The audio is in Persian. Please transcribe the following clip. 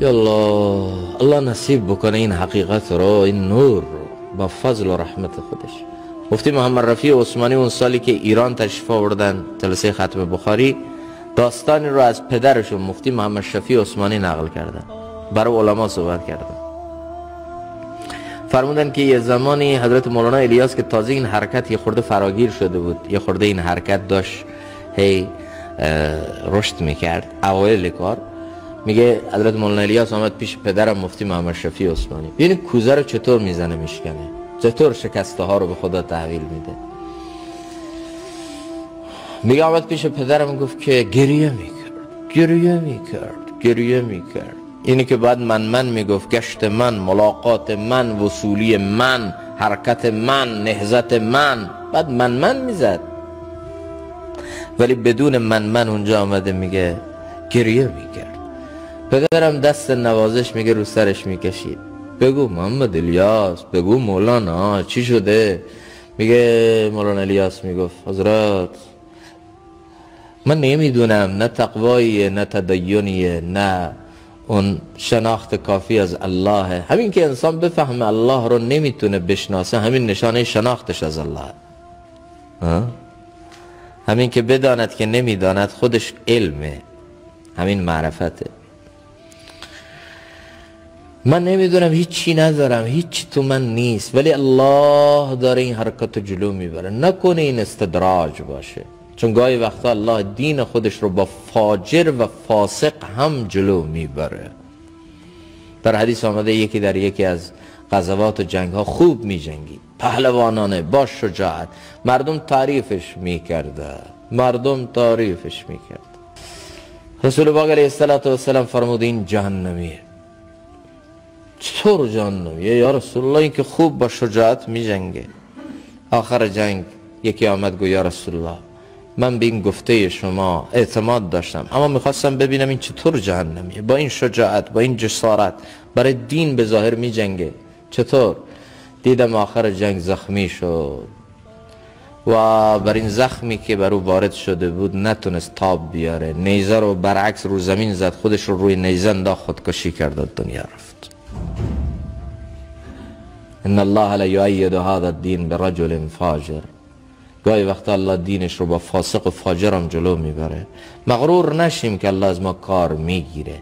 یا الله نصیب بکنه این حقیقت رو، این نور رو با فضل و رحمت خودش. مفتی محمد رفیع عثمانی اون سالی که ایران تشریف آوردن جلسه ختم بخاری، داستانی رو از پدرشون مفتی محمد شفیع عثمانی نقل کردن، برای علما صحبت کردن. فرمودن که یه زمانی حضرت مولانا الیاس که تازه این حرکت یه خورده فراگیر شده بود، یه خورده این حرکت داشت هی رشد میکرد اوایل کار، میگه حضرت مولانا الیاس آمد پیش پدرم مفتی محمد شفیع عثمانی، ببین کوزه رو چطور میزنه میشکنه، چطور شکسته ها رو به خدا تحویل میده. میگه آمد پیش پدرم گفت که گریه میکرد. اینی که بعد من میگفت، گشت من، ملاقات من، وصولی من، حرکت من، نهضت من، بعد من میزد، ولی بدون من اونجا آمده میگه گریه میکرد. پدرم دست نوازش میگه رو سرش میکشید، بگو محمد الیاس، بگو مولانا چی شده؟ میگه مولانا الیاس میگفت حضرت من نمیدونم، نه تقواییه نه تدینیه نه اون شناخت کافی از الله. همین که انسان بفهمه الله رو نمیتونه بشناسه، همین نشانه شناختش از الله. همین که بداند که نمیداند خودش علمه، همین معرفته. من نمیدونم، هیچی ندارم، هیچی تو من نیست، ولی الله داره این حرکت جلو میبره. نکنه این استدراج باشه، چون گاهی وقتا الله دین خودش رو با فاجر و فاسق هم جلو میبره. در حدیث آمده یکی در یکی از غزوات و جنگ ها خوب میجنگید، پهلوانانه با شجاعت، مردم تعریفش میکرده. رسول پاک علیه السلام فرمود این جهنمیه. چطور جهنمیه یا رسول الله؟ این که خوب با شجاعت میجنگه. آخر جنگ یکی آمد گفت یا رسول الله من به این گفته شما اعتماد داشتم، اما میخواستم ببینم این چطور جهنمیه، با این شجاعت، با این جسارت برای دین به ظاهر میجنگه، چطور؟ دیدم آخر جنگ زخمی شد و بر این زخمی که بر او وارد شده بود نتونست تاب بیاره، نیزه رو برعکس رو زمین زد، خودش رو روی نیزه انداخت، خودکشی کرد، دنیا رفت. ان الله لا یؤید هذا الدین برجل فاجر. گاهی وقتا الله دینش رو با فاسق و فاجر هم جلو میبره. مغرور نشیم که الله از ما کار میگیره.